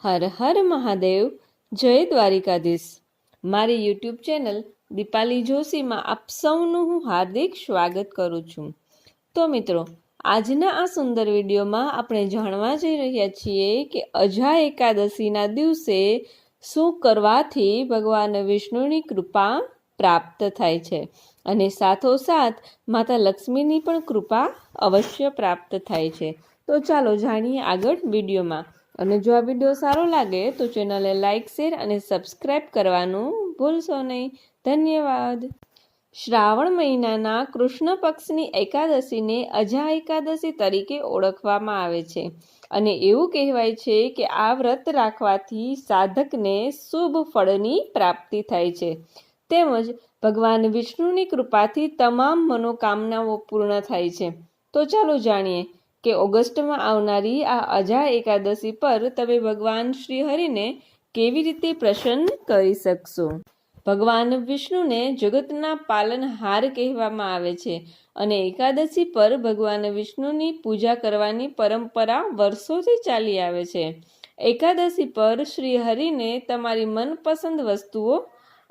હર હર મહાદેવ, જય દ્વારિકાધીશ। મારી YouTube channel Dipali જોશીમાં આપ સૌનું હું હાર્દિક સ્વાગત કરું છું। તો મિત્રો, આજના આ સુંદર વિડીયોમાં આપણે જાણવા જઈ રહ્યા છીએ કે અજા એકાદશીના દિવસે શું કરવાથી ભગવાન વિષ્ણુની કૃપા પ્રાપ્ત થાય છે અને સાથોસાથ માતા લક્ષ્મીની પણ કૃપા અવશ્ય પ્રાપ્ત થાય છે। તો ચાલો જાણીએ આગળ વિડીયોમાં। અને જો આ વિડીયો સારો લાગે તો ચેનલને લાઇક, શેર અને સબસ્ક્રાઇબ કરવાનું ભૂલશો નહીં। ધન્યવાદ। શ્રાવણ મહિનાના કૃષ્ણ પક્ષની એકાદશીને અજા એકાદશી તરીકે ઓળખવામાં આવે છે અને એવું કહેવાય છે કે આ વ્રત રાખવાથી સાધકને શુભ ફળની પ્રાપ્તિ થાય છે તેમજ ભગવાન વિષ્ણુની કૃપાથી તમામ મનોકામનાઓ પૂર્ણ થાય છે। તો ચાલો જાણીએ કે ઓગસ્ટમાં આવનારી આ અજા એકાદશી પર તમે ભગવાન શ્રી હરિને કેવી રીતે પ્રસન્ન કરી શકશો। ભગવાન વિષ્ણુને જગતના પાલનહાર કહેવામાં આવે છે અને એકાદશી પર ભગવાન વિષ્ણુની પૂજા કરવાની પરંપરા વર્ષોથી ચાલી આવે છે। એકાદશી પર શ્રી હરિને તમારી મનપસંદ વસ્તુઓ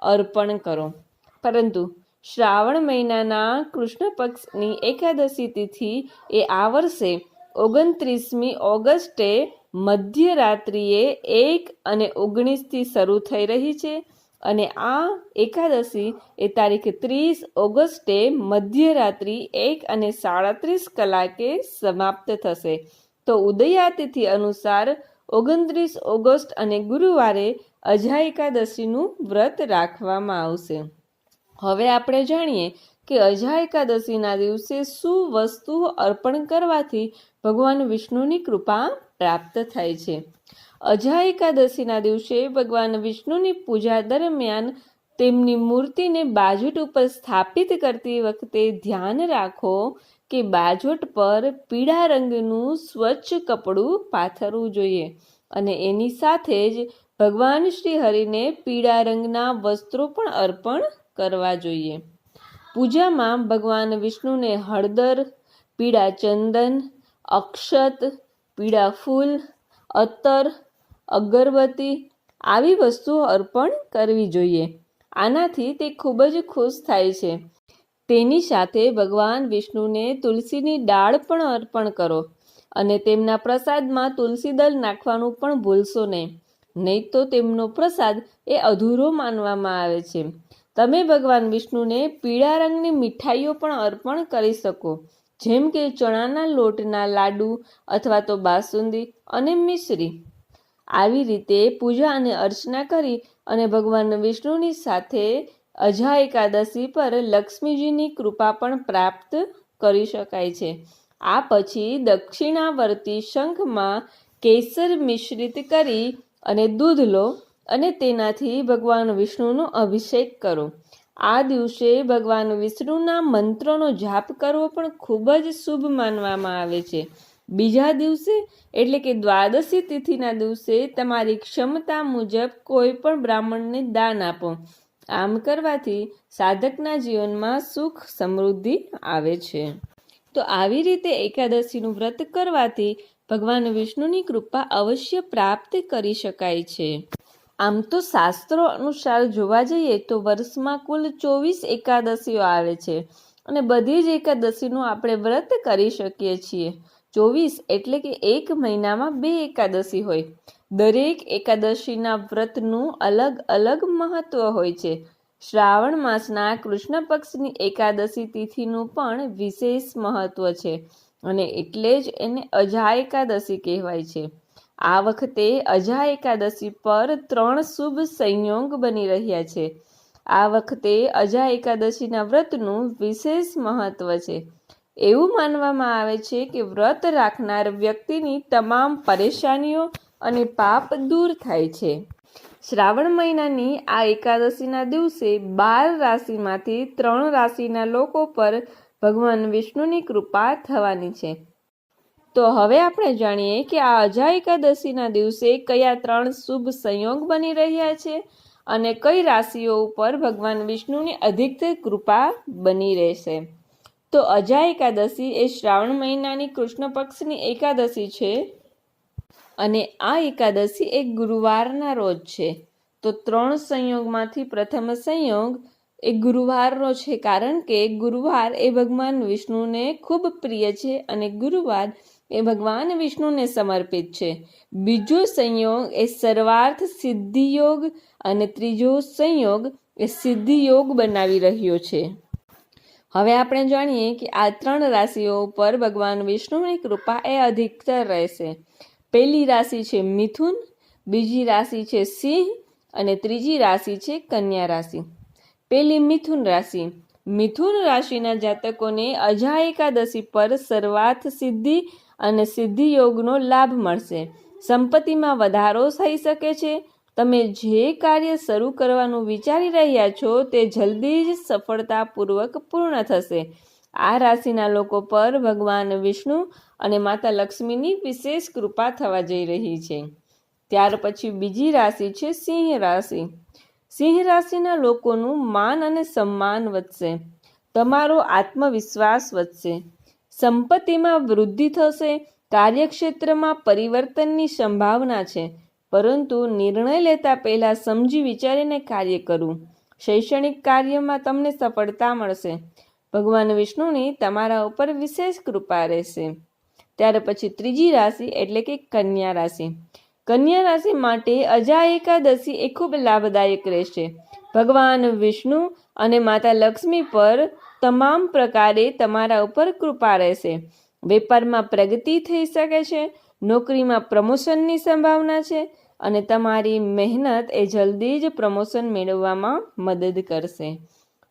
અર્પણ કરો, પરંતુ શ્રાવણ મહિનાના કૃષ્ણ પક્ષની એકાદશી તિથિ એ આ વર્ષે 29મી ઓગસ્ટે મધ્યરાત્રિએ 1 અને 19થી શરૂ થઈ રહી છે અને આ એકાદશી એ તારીખ 30 ઓગસ્ટે મધ્યરાત્રિ 1 અને 37 કલાકે સમાપ્ત થશે। તો ઉદયા તિથિ અનુસાર 29 ઓગસ્ટ અને ગુરુવારે અજા એકાદશીનું વ્રત રાખવામાં આવશે। હવે આપણે જાણીએ કે અજા એકાદશીના દિવસે શું વસ્તુઓ અર્પણ કરવાથી ભગવાન વિષ્ણુની કૃપા પ્રાપ્ત થાય છે। અજા એકાદશીના દિવસે ભગવાન વિષ્ણુની પૂજા દરમિયાન તેમની મૂર્તિને બાજોટ ઉપર સ્થાપિત કરતી વખતે ધ્યાન રાખો કે બાજોટ પર પીળા રંગનું સ્વચ્છ કપડું પાથરવું જોઈએ અને એની સાથે જ ભગવાન શ્રી હરિને પીળા રંગના વસ્ત્રો પણ અર્પણ કરવા જોઈએ। પૂજામાં ભગવાન વિષ્ણુને હળદર, પીળા ચંદન, અક્ષત, પીળા ફૂલ, અત્તર, અગરબત્તી આવી વસ્તુઓ અર્પણ કરવી જોઈએ। આનાથી તે ખૂબ જ ખુશ થાય છે। તેની સાથે ભગવાન વિષ્ણુને તુલસીની ડાળ પણ અર્પણ કરો અને તેમના પ્રસાદમાં તુલસી દળ નાખવાનું પણ ભૂલશો નહીં તો તેમનો પ્રસાદ એ અધૂરો માનવામાં આવે છે। તમે ભગવાન વિષ્ણુને પીળા રંગની મીઠાઈઓ પણ અર્પણ કરી શકો, જેમ કે ચણાના લોટના લાડુ અથવા તો બાસુંદી અને મિશ્રી। આવી રીતે પૂજા અને અર્ચના કરી અને ભગવાન વિષ્ણુની સાથે અજા એકાદશી પર લક્ષ્મીજીની કૃપા પણ પ્રાપ્ત કરી શકાય છે। આ પછી દક્ષિણાવર્તી શંખમાં કેસર મિશ્રિત કરી અને દૂધ લો અને તેનાથી ભગવાન વિષ્ણુનો અભિષેક કરો। આ દિવસે ભગવાન વિષ્ણુના મંત્રોનો જાપ કરવો પણ ખૂબ જ શુભ માનવામાં આવે છે। બીજા દિવસે એટલે કે દ્વાદશી તિથિના દિવસે તમારી ક્ષમતા મુજબ કોઈ પણ બ્રાહ્મણને દાન આપો। આમ કરવાથી સાધકના જીવનમાં સુખ સમૃદ્ધિ આવે છે। તો આવી રીતે એકાદશીનું વ્રત કરવાથી ભગવાન વિષ્ણુની કૃપા અવશ્ય પ્રાપ્ત કરી શકાય છે। આમ તો શાસ્ત્રો અનુસાર જોવા જઈએ તો વર્ષમાં કુલ 24 એકાદશીઓ આવે છે અને બધી જ એકાદશીનું આપણે વ્રત કરી શકીએ છીએ। 24 એટલે કે એક મહિનામાં 2 એકાદશી હોય। દરેક એકાદશીના વ્રતનું અલગ અલગ મહત્વ હોય છે। શ્રાવણ માસના કૃષ્ણ પક્ષની એકાદશી તિથિનું પણ વિશેષ મહત્વ છે અને એટલે જ એને અજા એકાદશી કહેવાય છે। આ વખતે અજા એકાદશી પર 3 શુભ સંયોગ બની રહ્યા છે। આ વખતે અજા એકાદશીના વ્રતનું વિશેષ મહત્વ છે। એવું માનવામાં આવે છે કે વ્રત રાખનાર વ્યક્તિની તમામ પરેશાનીઓ અને પાપ દૂર થાય છે। શ્રાવણ મહિનાની આ એકાદશીના દિવસે 12 રાશિમાંથી 3 રાશિના લોકો પર ભગવાન વિષ્ણુની કૃપા થવાની છે। તો હવે આપણે જાણીએ કે આ અજા એકાદશીના દિવસે કયા 3 શુભ સંયોગ બની રહ્યા છે અને કઈ રાશિઓ ઉપર ભગવાન વિષ્ણુની અધિકતર કૃપા બની રહેશે। તો અજા એકાદશી એ શ્રાવણ મહિનાની કૃષ્ણ પક્ષની એકાદશી છે અને આ એકાદશી એક ગુરુવારના રોજ છે. તો 3 સંયોગમાંથી પ્રથમ સંયોગ એ ગુરુવારનો છે, કારણ કે ગુરુવાર એ ભગવાન વિષ્ણુને ખૂબ પ્રિય છે અને ગુરુવાર એ ભગવાન વિષ્ણુને સમર્પિત છે. બીજો સંયોગ એ સર્વાર્થ સિદ્ધિ યોગ અને ત્રીજો સંયોગ એ સિદ્ધિ યોગ બનાવી રહ્યો છે. હવે આપણે જાણીએ કે આ 3 રાશિઓ ઉપર ભગવાન વિષ્ણુની કૃપા એ અધિકતર રહેશે. પહેલી રાશિ છે મિથુન, બીજી રાશિ છે સિંહ અને ત્રીજી રાશિ છે કન્યા રાશિ. પહેલી મિથુન રાશિ. મિથુન રાશિના જાતકોને અજા એકાદશી પર સર્વાર્થ સિદ્ધિ અને સિદ્ધિ યોગનો લાભ મળશે. સંપત્તિમાં વધારો થઈ શકે છે. તમે જે કાર્ય શરૂ કરવાનું વિચારી રહ્યા છો તે જલ્દી જ સફળતાપૂર્વક પૂર્ણ થશે. આ રાશિના લોકો પર ભગવાન વિષ્ણુ અને માતા લક્ષ્મીની વિશેષ કૃપા થવા જઈ રહી છે. ત્યાર પછી બીજી રાશિ છે સિંહ રાશિ. સિંહ રાશિના લોકોનું માન અને સન્માન વધશે. તમારો આત્મવિશ્વાસ વધશે. સંપત્તિમાં વૃદ્ધિ થશે. કાર્યક્ષેત્રમાં પરિવર્તનની સંભાવના છે, પરંતુ નિર્ણય લેતા પહેલા સમજી વિચારીને કાર્ય કરવું. શૈક્ષણિક કાર્યમાં તમને સફળતા મળશે. ભગવાન વિષ્ણુની તમારા ઉપર વિશેષ કૃપા રહેશે. ત્યાર પછી ત્રીજી રાશિ એટલે કે કન્યા રાશિ. કન્યા રાશિ માટે અજા એકાદશી એ ખૂબ લાભદાયક રહેશે. ભગવાન વિષ્ણુ અને માતા લક્ષ્મી પર તમામ પ્રકારે તમારા ઉપર કૃપા રહેશે. વેપારમાં પ્રગતિ થઈ શકે છે. નોકરીમાં પ્રમોશનની સંભાવના છે અને તમારી મહેનત એ જલ્દી જ પ્રમોશન મેળવવામાં મદદ કરશે.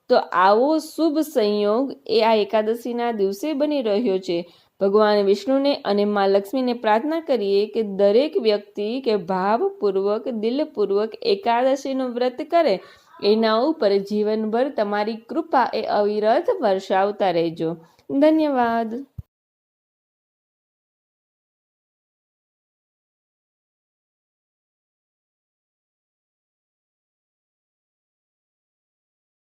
તો આવો શુભ સંયોગ એ આ એકાદશીના દિવસે બની રહ્યો છે. ભગવાન વિષ્ણુને અને મા લક્ષ્મીને પ્રાર્થના કરીએ કે દરેક વ્યક્તિ કે ભાવપૂર્વક દિલપૂર્વક એકાદશીનું વ્રત કરે, એના ઉપર જીવનભર તમારી કૃપા એ અવિરત વર્ષાવતા રહેજો. ધન્યવાદ.